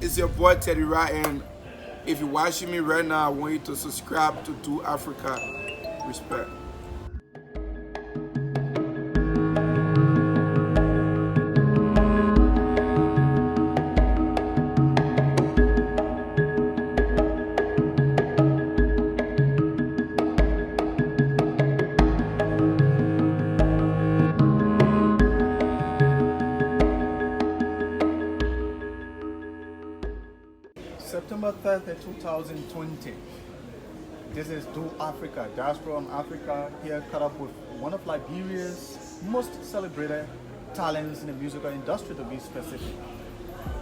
It's your boy Teddyride, and if you're watching me right now, I want you to subscribe to Do Africa. Respect. September 3rd, 2020. This is Do Africa, Diaspora in Africa, here caught up with one of Liberia's most celebrated talents in the musical industry, to be specific.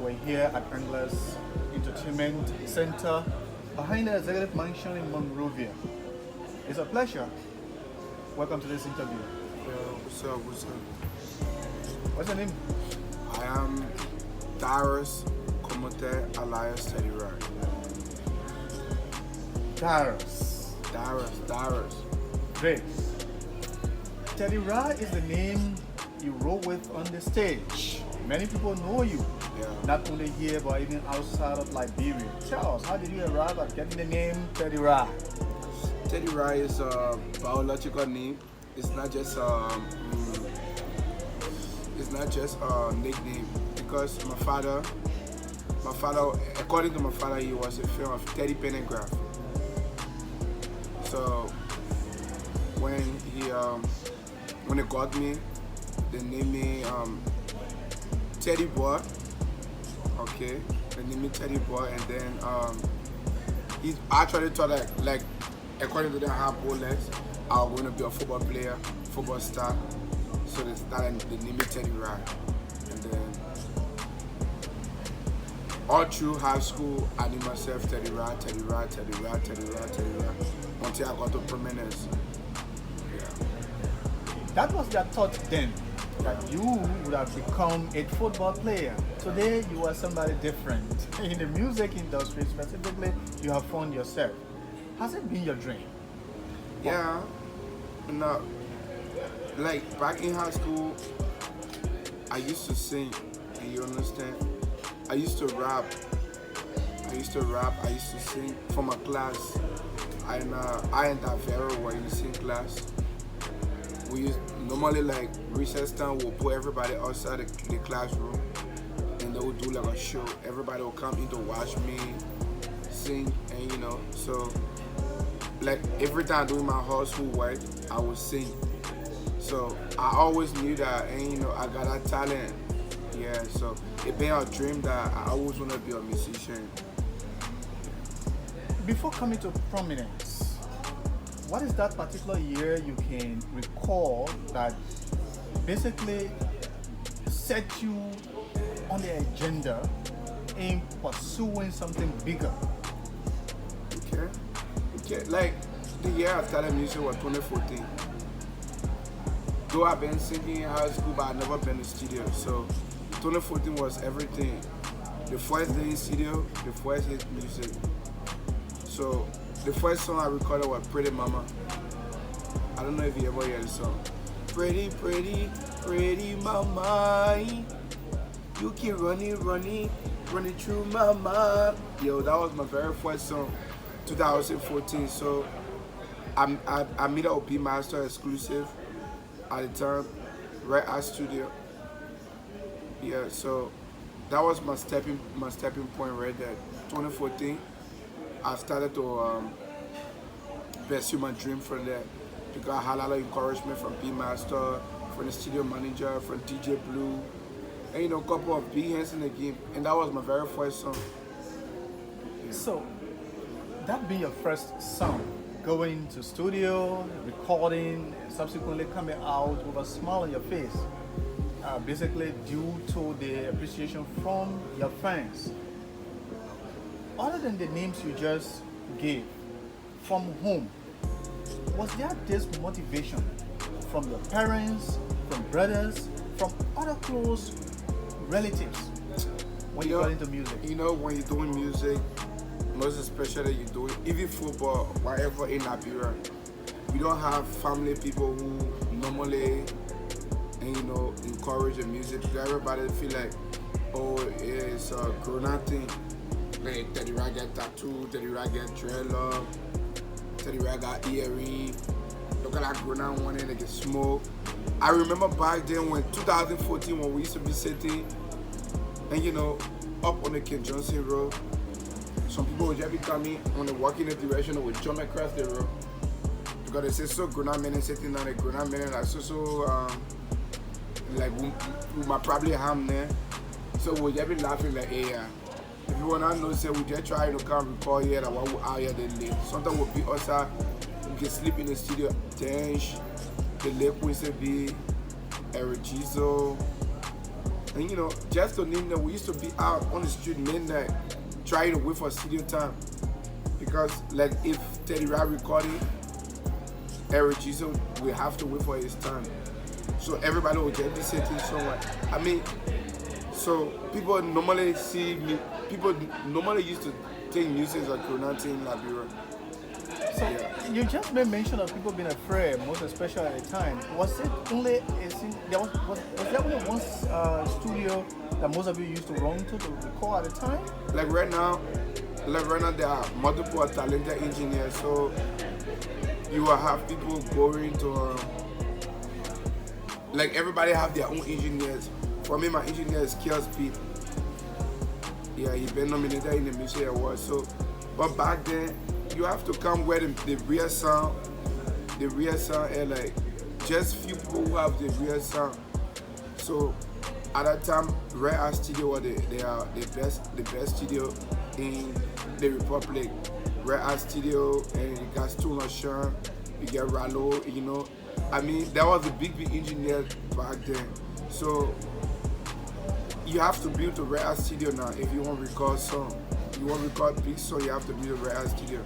We're here at Endless Entertainment Center behind the Executive Mansion in Monrovia. It's a pleasure. Welcome to this interview. What's up? What's up? What's your name? I am Darius Kumorteh alias Teddyride. Darius. Great. Teddyride is the name you roll with on the stage. Many people know you, not only here but even outside of Liberia. Tell us, how did you arrive at getting the name Teddyride? Teddyride is a biological name. It's not just a nickname, because my father, according to my father, he was a film of Teddy Pendergrass. So when they got me, they named me Teddy Boy. Okay, they named me Teddy Boy, and then he actually thought that, like, according to them, I have bow legs, I was going to be a football player, football star. So they named me Teddyride, and then all through high school, I named myself Teddyride, until I got to prominence. That was their thought then, that you would have become a football player. Today you are somebody different. In the music industry specifically, you have found yourself. Has it been your dream? Yeah, no. Like back in high school, I used to sing, and you understand? I used to rap, I used to sing for my class. I and that Vero were in the same class. We used normally, like, recess time, we'll put everybody outside the classroom, and they would do like a show. Everybody would come in to watch me sing, and so like every time doing my household work, I would sing. So I always knew that, and I got that talent. Yeah, so it been a dream that I always want to be a musician. Before coming to prominence, what is that particular year you can recall that basically set you on the agenda in pursuing something bigger? Okay, like the year I started music was 2014. Though I've been singing in high school, but I've never been in the studio. So 2014 was everything. The first day in studio, the first hit music. So the first song I recorded was Pretty Mama. I don't know if you ever heard the song. Pretty, pretty, pretty mama. You keep running through my mind. Yo, that was my very first song, 2014. So I made a OP Master exclusive at the time, right at studio. Yeah, so that was my stepping point right there. 2014, I started to pursue my dream from there, because I had a lot of encouragement from P Master, from the studio manager, from DJ Blue, and a couple of big hands in the game, and that was my very first song. Yeah. So that being your first song, going to studio, recording, and subsequently coming out with a smile on your face, basically due to the appreciation from your fans. Other than the names you just gave, from whom was there this motivation? From your parents, from brothers, from other close relatives when you got into music? When you're doing music, most especially you're doing even football, whatever in Liberia, we don't have family people who normally encourage the music. Everybody feel like, oh, it's a grona thing. Like Teddyride got tattoo, Teddyride got dreadlock, Teddyride got earring. Look at that grona one and they get smoke. I remember back then when 2014 when we used to be sitting and you know, up on the King Johnson Road, some people would just be coming on the walking in the direction and would jump across the road. Because they say so grona men sitting on the grona men like like we might probably harm there. So we'll just be laughing like, hey, if you wanna know, say we just try to come record here that while we're out here then late. Sometimes we'll be outside, we can sleep in the studio, Tench, the lake be Eric Gizo. And you know, just to name them, we used to be out on the street midnight trying to wait for studio time. Because like if Teddyride recording, Eric Gizo, we have to wait for his time. So everybody will just be sitting somewhere. I mean, so people normally see me, people normally used to take music like grona in Liberia. So you just made mention of people being afraid, most especially at the time. Was it only was there only one studio that most of you used to run to record at the time? Like right now there are multiple talented engineers. So you will have people going to like everybody have their own engineers. For me, my engineer is Kills Pete. Yeah, he's been nominated in the Music Award. So, but back then, you have to come where the real sound, and like just few people who have the real sound. So, at that time, Red Art Studio was they are the best studio in the Republic. Red Art Studio, and you got Stone Sean, you get Rallo, you know. I mean, that was a big engineer back then. So you have to build a Red Art Studio now if you want to record song. You want to record big song, you have to build a Red Art Studio.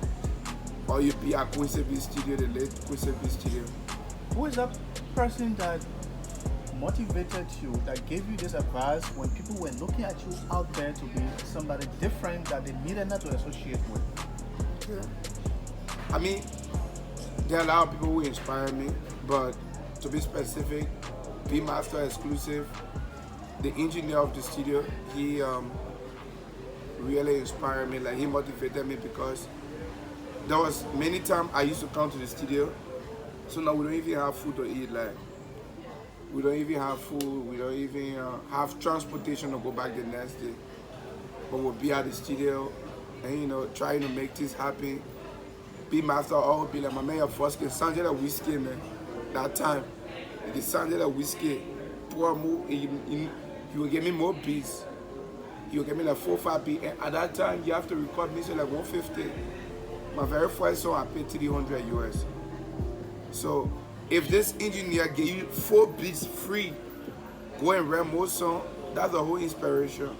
Or you be at Quincy B Studio, the late Quincy B Studio. Who is that person that motivated you, that gave you this advice when people were looking at you out there to be somebody different that they needed not to associate with? Yeah. I mean, there are a lot of people who inspire me, but to be specific, Be Master Exclusive, the engineer of the studio, he really inspired me. Like he motivated me because there was many times I used to come to the studio. So now we don't even have food to eat. Like we don't even have food. We don't even have transportation to go back the next day. But we'll be at the studio and you know trying to make things happen. Be Master always be like, my man, your first can sound like whiskey, man. That time, the sound like whiskey. Pour more, he will give me more beats. He will give me like 4 or 5 beats. And at that time, you have to record music like 150. My very first song, I paid 300 US. So, if this engineer gave you 4 beats free, go and write more song, that's the whole inspiration.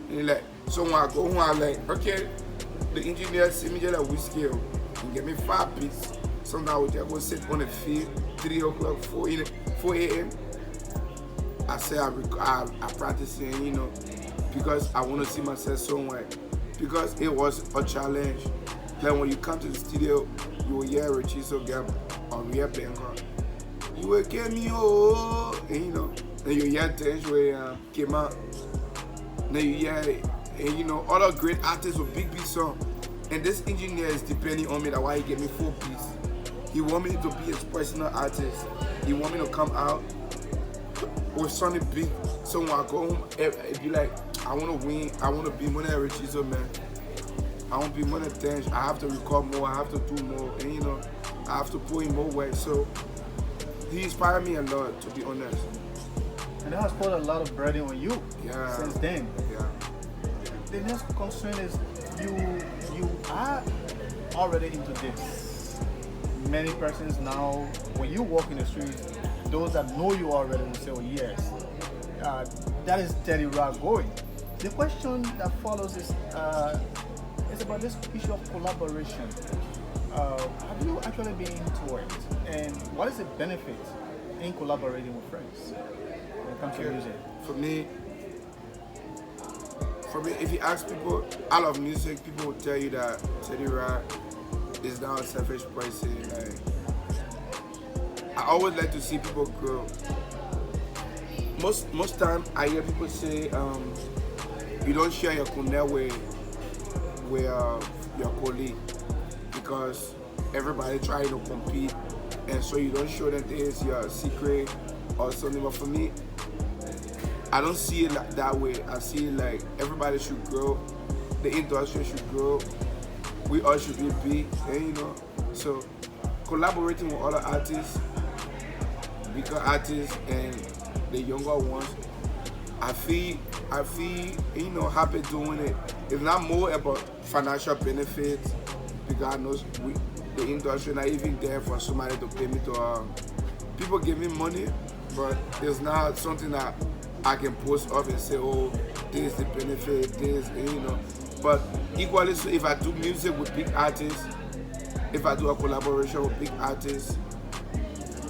And like, so when I go home, I'm like, okay, the engineer see me just like whiskey and give me 5 beats. Sometimes I would just go sit on the field, 3 o'clock, 4 a.m. I say I practice it, you know, because I want to see myself somewhere. Because it was a challenge. Like when you come to the studio, you will hear Richie so get on real banger. You will get me and you know, and you hear things where came out. Then you hear it, and you know, other great artists with big song. And this engineer is depending on me, that's why he gave me 4 beats. He want me to be his personal artist. He want me to come out with something big. So when I go home, it be like, I want to win. I want to be one of the Richie's, man. I want to be one of the things. I have to record more. I have to do more. And you know, I have to put in more work. So he inspired me a lot, to be honest. And that has put a lot of burden on you since then. Yeah. The next concern is you are already into this. Many persons now, when you walk in the street, those that know you already will say, oh yes, that is Teddyride going. The question that follows is about this issue of collaboration. Have you actually been into it? And what is the benefit in collaborating with friends when it comes to music? For me, if you ask people, I love music, people will tell you that Teddyride is not a selfish person. Like, I always like to see people grow. Most time I hear people say, you don't share your connect with with your colleague, because everybody trying to compete, and so you don't show them this your secret or something. But for me, I don't see it like that way. I see it like everybody should grow, the industry should grow, we all should be big, and so collaborating with other artists, bigger artists, and the younger ones, I feel happy doing it. It's not more about financial benefits, because I know the industry not even there for somebody to pay me to. People give me money, but it's not something that I can post up and say, oh, this is the benefit, this, But equally so, if I do music with big artists, if I do a collaboration with big artists,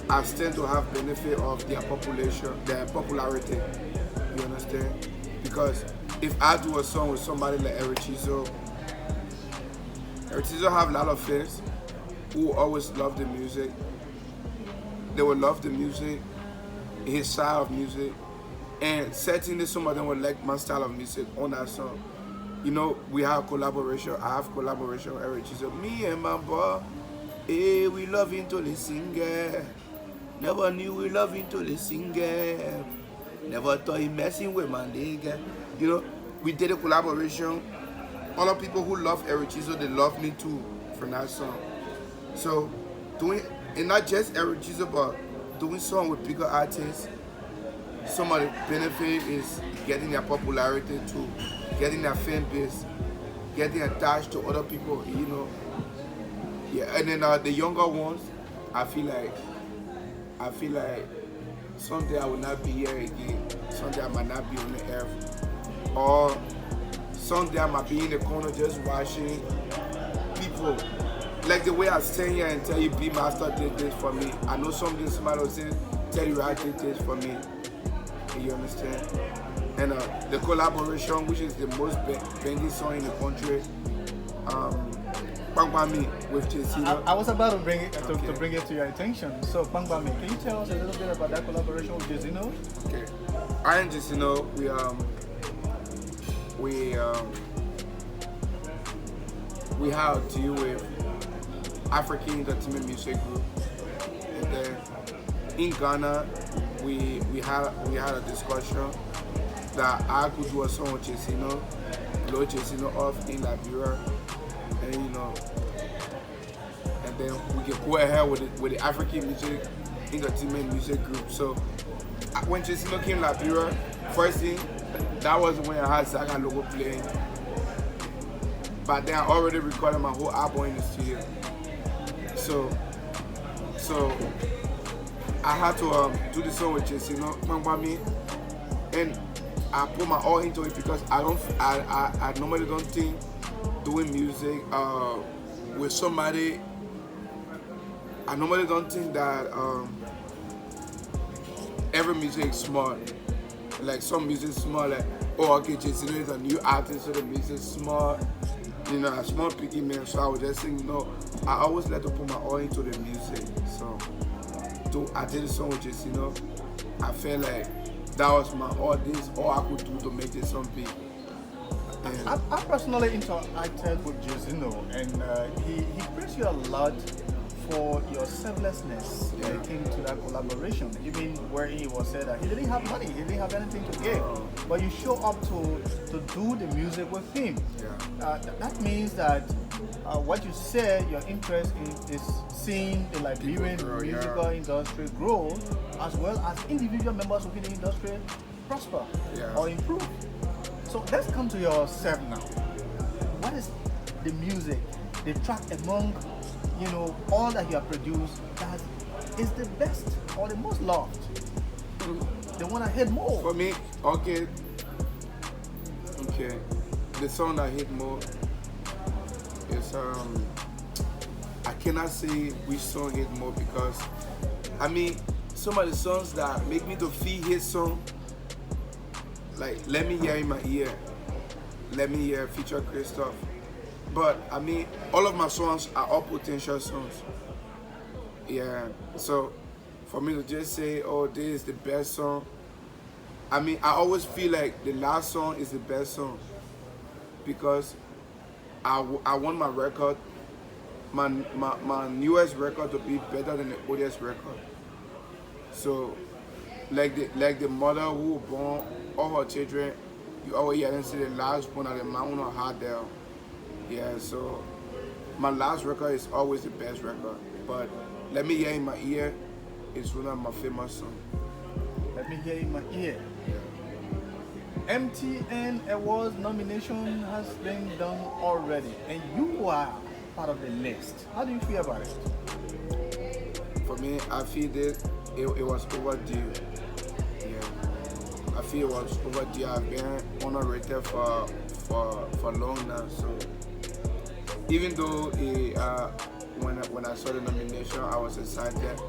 I stand to have benefit of their popularity. You understand? Because if I do a song with somebody like Eric Chizo have a lot of fans who always love the music. They will love the music, his style of music, and certainly some of them will like my style of music on that song. We have collaboration. I have collaboration with Eric Chizo. Me and my boy, hey, we love into the singer. Never knew we love into the singer. Never thought he messing with my nigga. We did a collaboration. All the people who love Eric Chizo, they love me too from that song. So and not just Eric Chizo, but doing song with bigger artists, some of the benefit is getting their popularity too, getting their fan base, getting attached to other people, Yeah, and then the younger ones, I feel like someday I will not be here again. Someday I might not be on the earth. Or someday I might be in the corner just watching people. Like the way I stand here and tell you B Master did this for me. I know something somebody was saying, Teddyride did this for me. You understand? And the collaboration, which is the most banging song in the country, Pangbami with JC. I was about to bring it to your attention. So Pangbami, can you tell us a little bit about that collaboration with Jazino? Okay, I and Jazino, we have to deal with African Entertainment Music Group, and then in Ghana we had a discussion that I could do a song with Jazino, blow Jazino off in Liberia, and and then we can go ahead with the African Music Entertainment Music Group. So when Jazino came to Liberia, first thing, that was when I had Zaga logo playing. But then I already recorded my whole album in the studio. So I had to do the song with Jazino, Pangbami, and I put my all into it because I normally don't think doing music with somebody. I normally don't think that every music is small. Like some music is small, like, oh, okay, Jazino is a new artist, so the music is small. A small picky man, so I was just saying, I always like to put my all into the music. So I did a song with Jazino. I felt like that was all I could do to make this song big. I personally interacted with Jazino, and he praised you a lot for your selflessness when it came to that collaboration. Even where he was said that he didn't have money, he didn't have anything to give, but you show up to do the music with him. That means that what you said, your interest is seeing the Liberian musical industry grow, as well as individual members within the industry prosper or improve. So let's come to yourself now. What is the music, the track among all that you have produced that is the best or the most loved? The one I hit more? For me, okay. The song I hit more is I cannot say which song hit more because some of the songs that make me to feel hit song, like Let Me Hear in My Ear, Let Me Hear feature Christoph. But all of my songs are all potential songs. Yeah. So for me to just say, oh, this is the best song, I always feel like the last song is the best song because I want my record, my newest record to be better than the oldest record. So, like the mother who born all her children, you always hear them say the last one of the man on hard down. Yeah, so my last record is always the best record. But Let Me Hear in My Ear is one of my famous songs. Let Me Hear in My Ear. MTN Awards nomination has been done already, and you are part of the list. How do you feel about it? For me, I feel that it was overdue. Yeah, I feel it was overdue. I've been honored for long now. So even though when I saw the nomination, I was excited.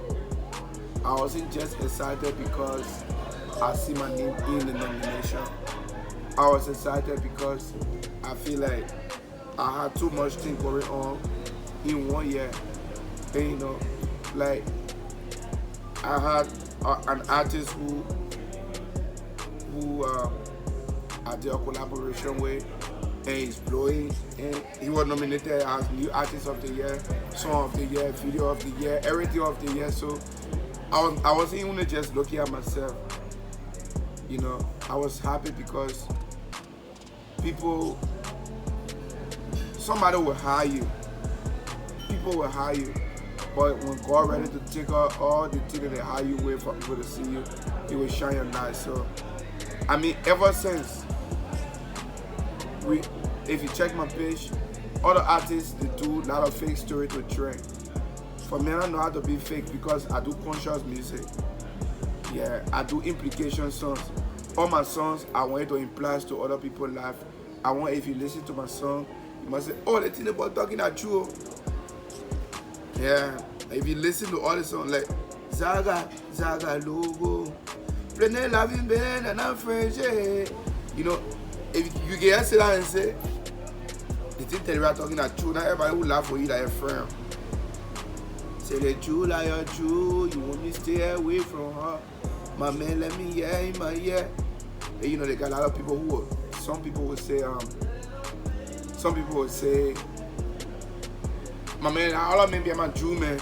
I wasn't just excited because I see my name in the nomination. I was excited because I feel like I had too much thing going on in 1 year. And, you know, like I had an artist who I did a collaboration with, and he's blowing, and he was nominated as New Artist of the Year, Song of the Year, Video of the Year, everything of the year. So I wasn't even just looking at myself. You know, I was happy because somebody will hire you. People will hire you. But when God ready to take out all the things that they hire you with for people to see you, He will shine your light. So, I mean, ever since, if you check my page, other artists, they do a lot of fake story to trend. For me, I don't know how to be fake because I do conscious music. Yeah, I do implication songs. All my songs, I want it to imply to other people's life. I want, if you listen to my song, you must say, oh, the thing about talking at you. Yeah, if you listen to all the songs like Zaga Logo, Plene Lavin Ben and I'm French, you know, if you can sit down and say, the thing Teddyride talking at you, not everybody will laugh for you like a friend. Say the Jew like a Jew, you want me to stay away from her. My man, let me hear in my ear. And you know, they got a lot of people who, some people would say, my man, all of me be my Jew man.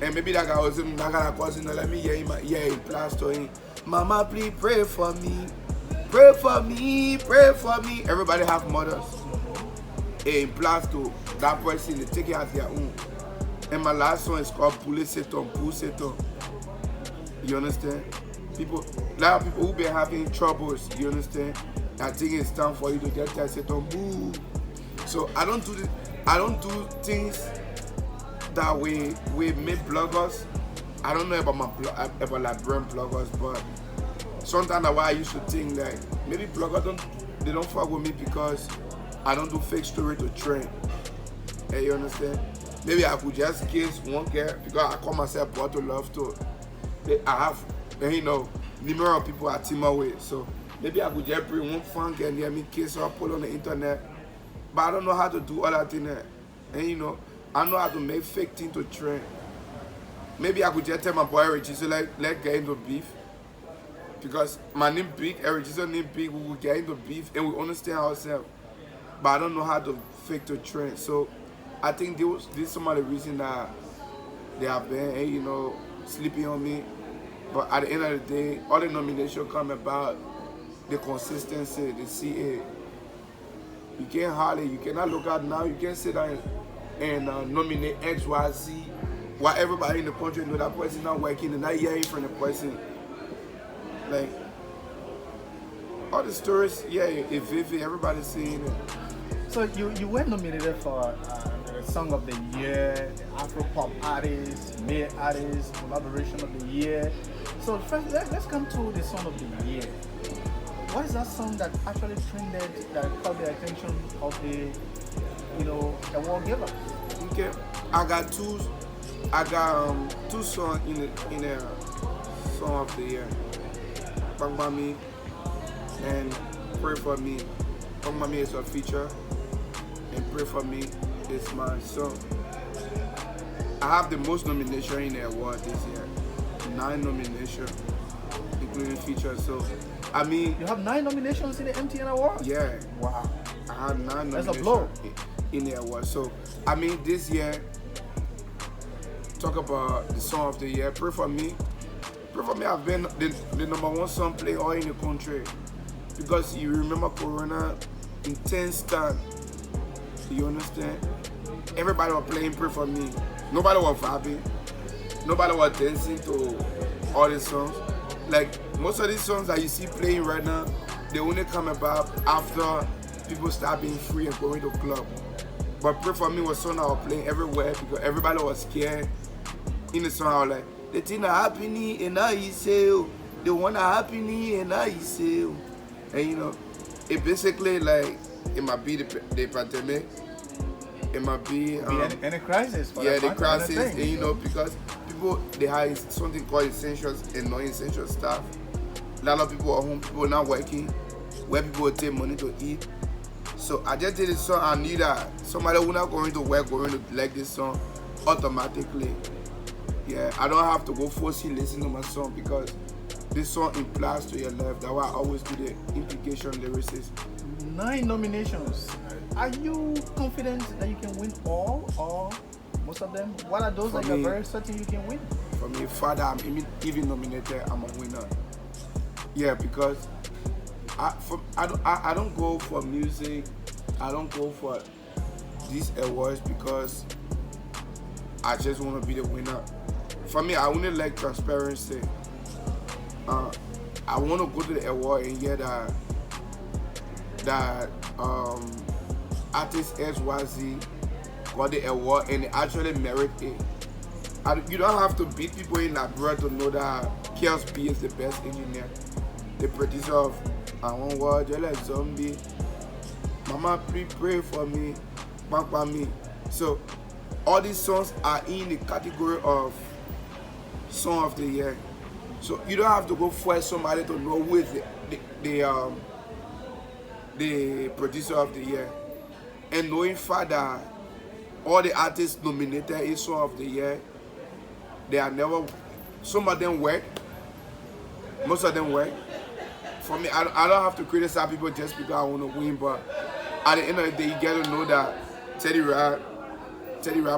And maybe that guy was him, that guy cousin, let me hear in my ear, in plastering. Mama, please pray for me. Pray for me, pray for me. Everybody have mothers. In plaster, that person, they take it as their own. And my last song is called Poulet Seton, Pou Seton. You understand? A lot of people who been having troubles, you understand? I think it's time for you to get that Seton, boo. So I don't do things that we make bloggers. I don't know about Liberian bloggers, but sometimes that's why I used to think like maybe bloggers don't fuck with me because I don't do fake story to trend. Hey, you understand? Maybe I could just kiss one girl because I call myself Bottle Love too. I have, you know, numerous of people I team up with. So maybe I could just bring one fun girl near me, kiss her, put on the internet. But I don't know how to do all that thing there. And you know, I know how to make fake things to trend. Maybe I could just tell my boy Reggie, so let's get into beef. Because my name big, Reggie's name big, we will get into beef and we understand ourselves. But I don't know how to fake to trend. So I think this is some of the reasons that they have been, you know, sleeping on me. But at the end of the day, all the nominations come about the consistency, the CA. You can't hardly, you cannot look out now, you can't sit down and nominate X, Y, Z, while everybody in the country know that person not working and not hearing from the person. Like, all the stories, yeah, it's vivid, everybody's seeing it. So you were nominated for the Song of the Year, Afro Pop Artist, Male Artist, Collaboration of the Year. So first, let's come to the Song of the Year. What is that song that actually trended, that caught the attention of the, you know, award giver? Okay, I got two songs in the Song of the Year. Bang By Me and Pray For Me. Bang By Me is a feature and Pray For Me is my song. I have the most nomination in the award this year. 9 nominations, including features. So, I mean... You have 9 nominations in the MTN Award? Yeah. Wow. I had 9 nominations. That's a blow. in the award. So I mean, this year, talk about the song of the year. Pray for me. Pray for me. I've been the number one song play all in the country because you remember Corona intense time. You understand? Everybody was playing Pray for Me. Nobody was vibing. Nobody was dancing to all these songs. Like most of these songs that you see playing right now, they only come about after people start being free and going to club. But Pray for Me was song I was playing everywhere because everybody was scared. In the song I was like, the thing that happening and I say, the one that happening and I say, and you know, it basically like it might be the pandemic. It might be any crisis. For yeah, the crisis, and you know, because people they have something called essentials and non-essential stuff. A lot of people are home, people not working, where people take money to eat. So I just did this song. I knew that somebody who not going to work going to like this song automatically. Yeah, I don't have to go force you listen to my song because this song implies to your life. That's why I always do the implication lyrics. 9 nominations. Are you confident that you can win all or most of them? What are those that you're very certain you can win? For me, Father, I'm even nominated, I'm a winner. Yeah, because I don't go for music. I don't go for these awards because I just want to be the winner. For me, I only like transparency. I want to go to the award and hear that artist XYZ got the award and they actually merit it. You don't have to beat people in Liberia to know that Chaos B is the best engineer. The producer of I Want War, Just Like Zombie, Mama Pray For Me, Pampa Me. So all these songs are in the category of Song of the Year. So you don't have to go force somebody to know who is the producer of the year. And knowing that all the artists nominated in Song of the Year, they are never, some of them work, most of them work. For me, I don't have to criticize people just because I want to win, but at the end of the day, you get to know that Teddyride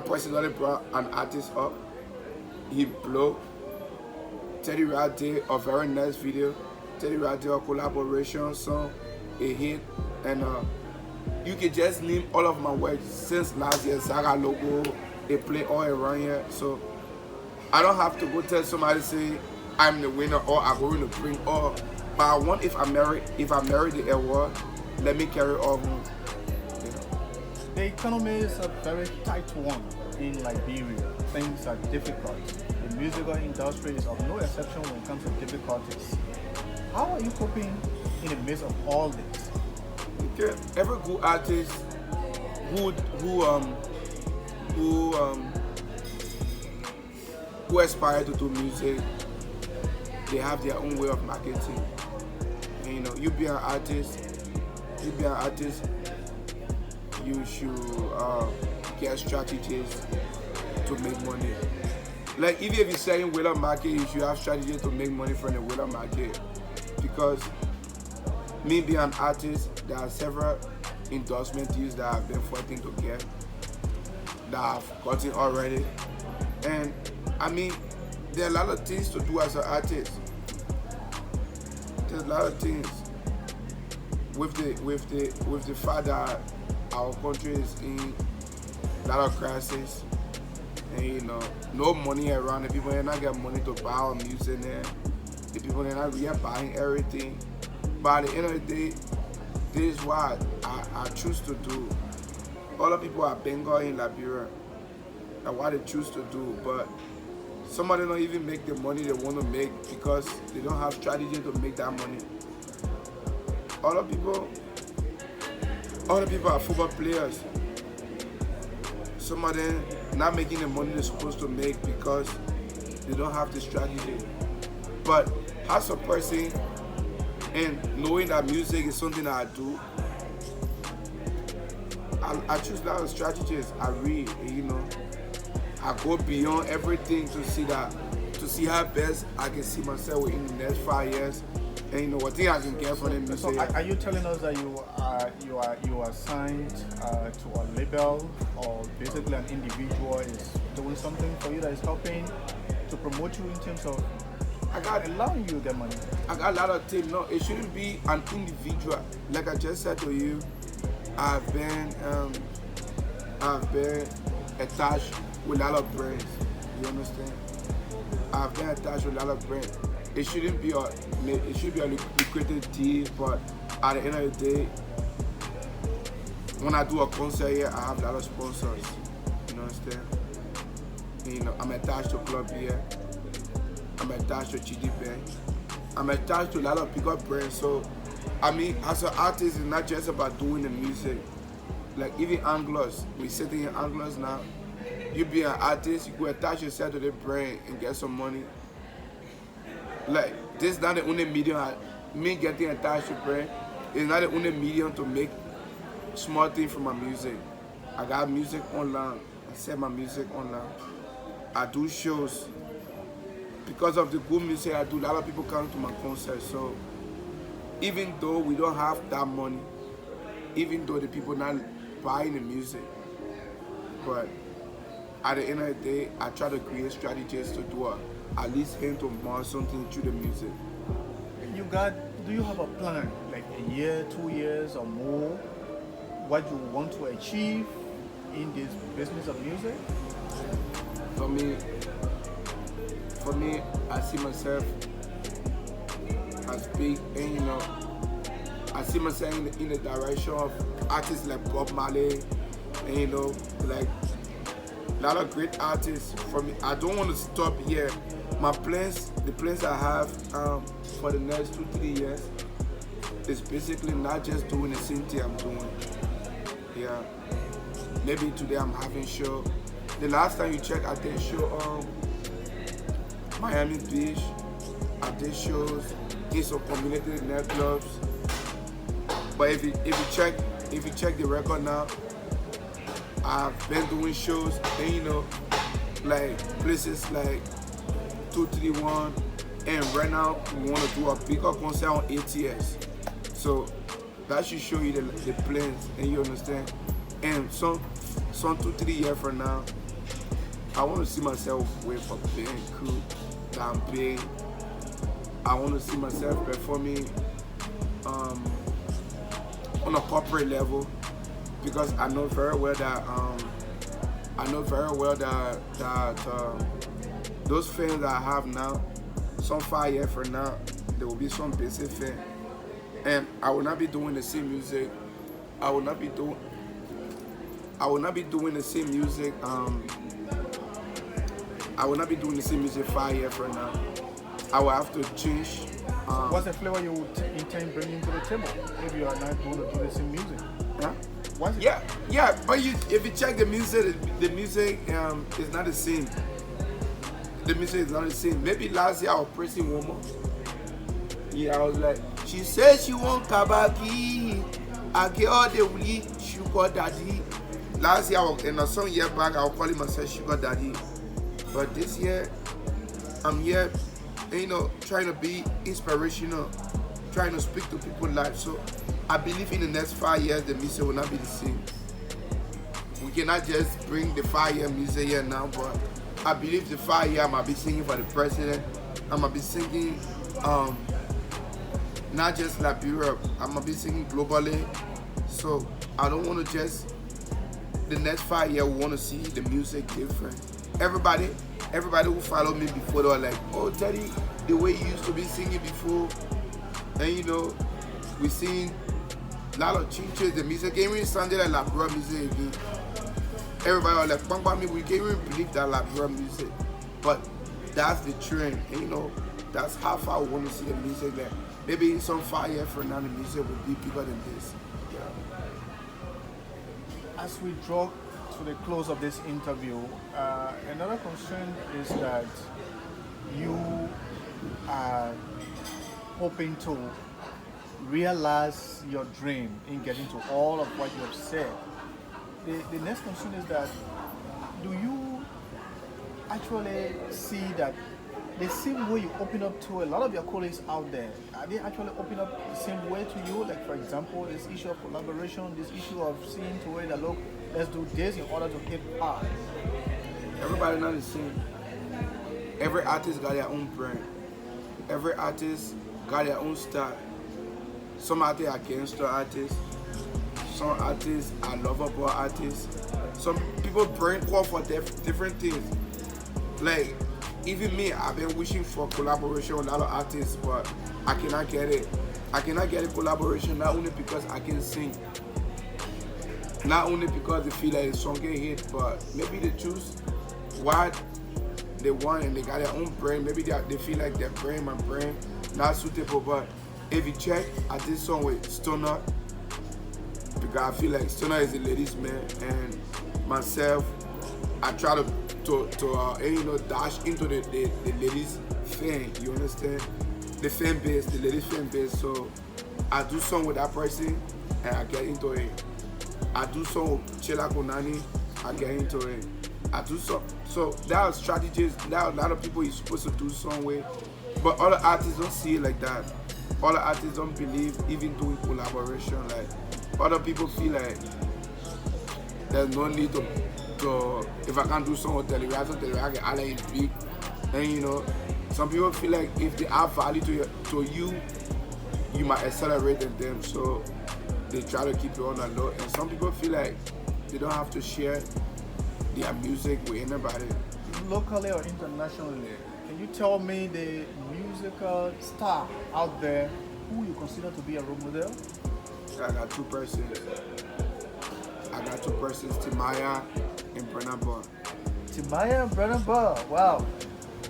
personally brought an artist up. He blew. Teddyride did a very nice video. Teddyride did a collaboration song, a hit, and you can just name all of my work since last year. Zaga logo, they play all around here. So I don't have to go tell somebody say I'm the winner or I'm going to bring all. But I want if I marry the award, let me carry all home. You know. The economy is a very tight one in Liberia. Things are difficult. The musical industry is of no exception when it comes to difficulties. How are you coping in the midst of all this? Okay. Every good artist who aspire to do music, they have their own way of marketing. And, you know, you be an artist, you should get strategies to make money. Like even if you're selling wheeler market, you should have strategies to make money from the wheeler market. Because me being an artist, there are several endorsement deals that I've been fighting to get, that I've gotten already. And I mean, there are a lot of things to do as an artist. There's a lot of things with the fact that our country is in a lot of crisis, and you know, no money around. The people they not get money to buy our music there. The people they not really buying everything. But at the end of the day, this is what I choose to do. All the people are Bengal in Liberia. That's what they choose to do. But some of them don't even make the money they want to make because they don't have strategy to make that money. All the people are football players. Some of them not making the money they're supposed to make because they don't have the strategy. But as a person, and knowing that music is something that I do, I choose a lot of strategies. I read, you know. I go beyond everything to see how best I can see myself within the next 5 years And you know what thing I can get from the music. So are you telling us that you are signed to a label, or basically an individual is doing something for you that is helping to promote you in terms of allowing you to get money? I got a lot of things. No, it shouldn't be an individual. Like I just said to you, I've been attached with a lot of brands. You understand? I've been attached with a lot of brands. It shouldn't be a lucrative deal, but at the end of the day, when I do a concert here, I have a lot of sponsors. You understand? And, you know, I'm attached to Club here. I'm attached to GD Bank. I'm attached to a lot of bigger brands. So, I mean, as an artist, it's not just about doing the music. Like even anglers, we sitting in anglers now. You be an artist, you go attach yourself to the brand and get some money. Like this is not the only medium. Me getting attached to brand is not the only medium to make small things from my music. I got music online. I sell my music online. I do shows. Because of the good music I do, a lot of people come to my concerts. So even though we don't have that money, even though the people not buying the music, but at the end of the day, I try to create strategies to do at least hint to more something through the music. Do you have a plan, like a year, 2 years or more, what you want to achieve in this business of music? For me, I see myself as big, and you know, I see myself in the direction of artists like Bob Marley, and you know, like a lot of great artists. For me, I don't want to stop here. My plans, the plans I have for the next 2-3 years, is basically not just doing the same thing I'm doing. Yeah, maybe today I'm having show. The last time you checked, I did show Miami Beach. I did shows in some community nightclubs. But if you check the record now, I've been doing shows, and you know, like places like 231, and right now we want to do a bigger concert on ATS. So that should show you the plans, and you understand. And some 2-3 years from now, I want to see myself with a big crew that I'm big. I want to see myself performing on a corporate level, because I know very well that those fans that I have now, some 5 years from now, there will be some basic fan, and I will not be doing the same music. I will not be doing the same music. I will not be doing the same music 5 years from now. I will have to change. What's the flavor you would intend bringing to the table if you are not going to do the same music? Huh? What's it? Yeah. But if you check the music is not the same. The music is not the same. Maybe last year I was praising woman. Yeah, I was like, she said she want kabaki. I get all the weed, sugar daddy. Last year, in a song year back, I was calling myself sugar daddy. But this year, I'm here, you know, trying to be inspirational, trying to speak to people's lives. So I believe in the next 5 years, the music will not be the same. We cannot just bring the 5-year music here now, but I believe the 5 year I might be singing for the president. I might be singing not just Liberia, I might be singing globally. So I don't want to just, the next 5 years, we want to see the music different. Everybody who followed me before, they were like, oh Teddy, the way you used to be singing before. And you know, we sing a lot of changes. The music ain't really sounded like Liberia music again. Everybody was like, bang, me, we can't even believe that Liberia music. But that's the trend. And you know, that's how far we want to see the music. Like maybe in some 5 years from now, the music will be bigger than this. Yeah. As we draw to the close of this interview, another concern is that you are hoping to realize your dream in getting to all of what you have said. The next concern is that, do you actually see that the same way you open up to a lot of your colleagues out there, are they actually open up the same way to you? Like, for example, this issue of collaboration, this issue of seeing to it that, look, let's do this in order to hit hard. Everybody not the same. Every artist got their own brand. Every artist got their own style. Some artists are gangster artists. Some artists are lovable artists. Some people bring call for different things. Like, even me, I've been wishing for collaboration with a lot of artists, but I cannot get it. I cannot get a collaboration not only because I can sing, not only because they feel like the song get hit, but maybe they choose what they want and they got their own brand. Maybe they feel like their brand, my brand, not suitable. But if you check, I did song with Stoner because I feel like Stoner is a ladies man, and myself, I try to dash into the ladies fan. You understand? The fan base, the ladies fan base. So I do song with that person and I get into it. I do song with Chela Konani, I get into it. I do so there are strategies. There are a lot of people you're supposed to do song with, but other artists don't see it like that. Other artists don't believe even doing collaboration. Like, other people feel like there's no need to if I can't do song with Teddy, I can add in big. And you know, some people feel like if they add value to you, you might accelerate them. So they try to keep you on the low. And some people feel like they don't have to share their music with anybody. Locally or internationally, can you tell me the musical star out there who you consider to be a role model? I got two persons. Timaya and Brenna Boy. Timaya and Brenna Boy. Wow.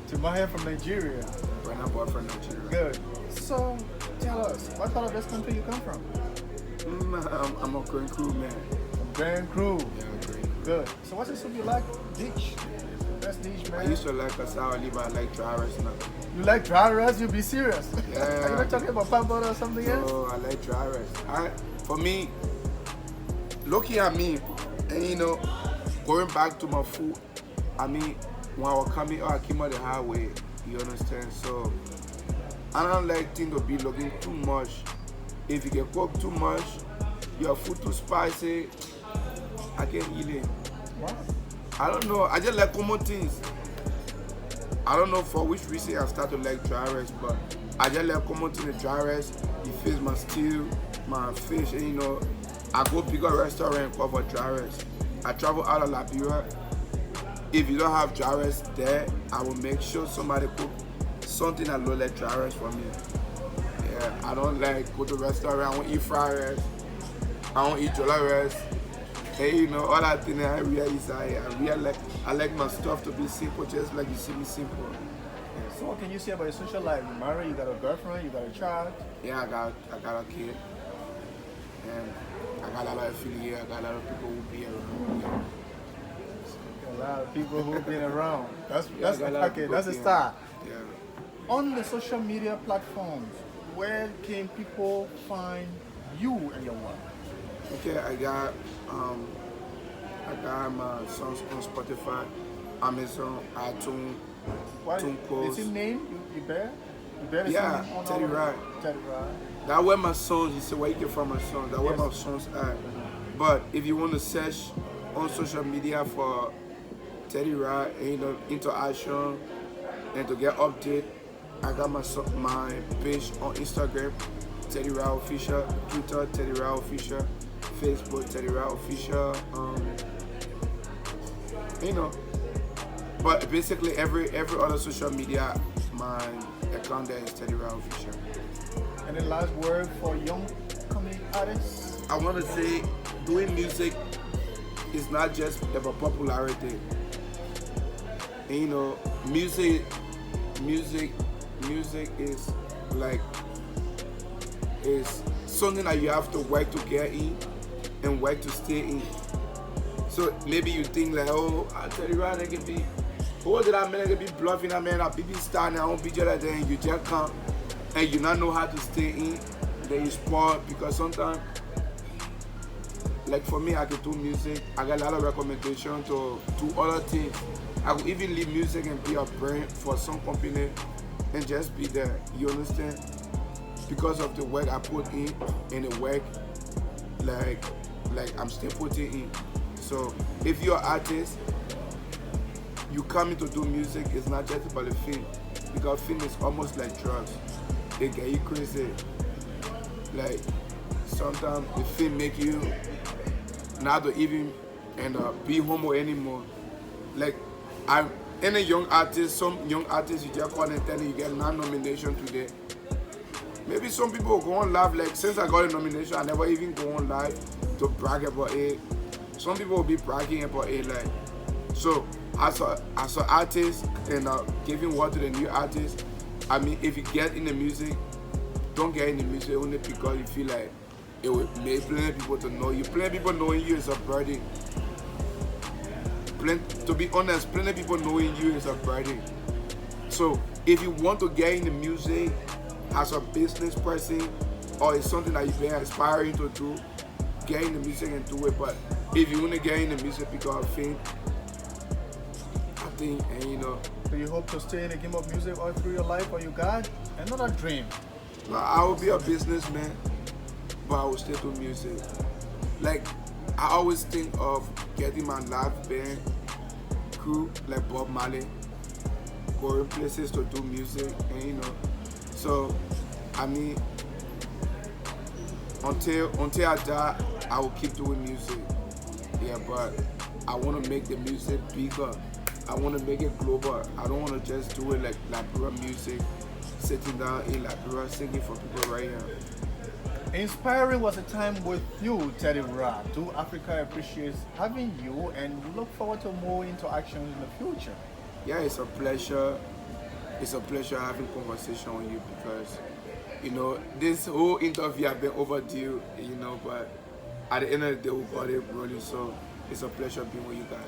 Timaya from Nigeria. Brenna Boy from Nigeria. Good. So tell us, what part of this country you come from? I'm a Grand Crew man. Grand Crew. Yeah, Grand Crew. Good. So what's the soup you like? Dish. Best dish, man. I used to like cassava leaf, but I like dry rice now. You like dry rice? You be serious? Yeah. Are you not talking about pan butter or something else? Oh, I like dry rice. For me, looking at me, and you know, going back to my food, I mean, when I was coming out, I came out the highway, you understand? So, I don't like things to be looking too much. If you can cook too much, your food too spicy, I can't eat it. What? I don't know, I just like common things. I don't know for which reason I started to like dry rice, but I just like common things in dry rice. It feeds my stew, my fish, and you know, I go pick a restaurant and cover dry rice. I travel out of Liberia. If you don't have dry rice there, I will make sure somebody cook something that look like dry rice for me. Yeah, I don't like go to restaurant, I won't eat fried rice, I won't eat jollof rice. And you know, all that thing I really I like my stuff to be simple, just like you see me simple. So what can you say about your social life? You married, you got a girlfriend, you got a child? Yeah, I got a kid. And I got a lot of affiliates, I got a lot of people who be around me. A lot of people who've been around. That's a Yeah. start. Yeah. On the social media platforms, where can people find you and your work? Okay, I got my songs on Spotify, Amazon, iTunes, What TuneCode. is his name? You bear? You bear the Yeah, same name on all Teddyride. of it? Teddyride. That's where my songs, you say where you get from my songs, that's where Yes. my songs are. But if you want to search on social media for Teddyride and you know, interaction and to get update, I got my page on Instagram, Teddyride Official, Twitter, Teddyride Official, Facebook, Teddyride Official, you know. But basically every other social media, my account there is Teddyride Official. Any last word for young coming artists? I want to say doing music is not just about popularity. And, you know, music is like is something that you have to work to get in and work to stay in. So maybe you think like, oh, I tell you right, I can be, oh, did I mean I can be bluffing? I mean I be star now, I won't be just like that, and you just come and you not know how to stay in. Then you spoil because sometimes like for me, I could do music. I got a lot of recommendation to do other things. I could even leave music and be a brand for some company and just be there. You understand? Because of the work I put in and the work like I'm still putting in. So if you're an artist, you coming to do music, it's not just about the film. Because film is almost like drugs. It get you crazy. Like sometimes the film make you not to even be homo anymore. Like I'm any young artist, some young artists you just call and tell you get 9 nominations today. Maybe some people will go on live, like since I got a nomination, I never even go on live to brag about it. Some people will be bragging about it, like so as an artist and giving word to the new artist. I mean, if you get in the music, don't get in the music only because you feel like it will make plenty of people to know you. Plenty of people knowing you is a burden. To be honest, plenty of people knowing you is a burden. So if you want to get in the music as a business person or it's something that you've been aspiring to do, get in the music and do it. But if you want to get in the music because of fame, I think, and you know. Do you hope to stay in the game of music all through your life, or you got another dream? I will be a businessman, but I will still do music. Like, I always think of getting my live band crew, like Bob Marley, going places to do music, and you know. So, I mean, until I die, I will keep doing music. Yeah, but I want to make the music bigger. I want to make it global. I don't want to just do it like Liberia music, sitting down in Liberia singing for people right here. Inspiring was a time with you, Teddyride. Do Africa appreciates having you and we look forward to more interactions in the future? Yeah, it's a pleasure. It's a pleasure having conversation with you because, you know, this whole interview has been overdue, you know, but at the end of the day, we got it rolling. So it's a pleasure being with you guys.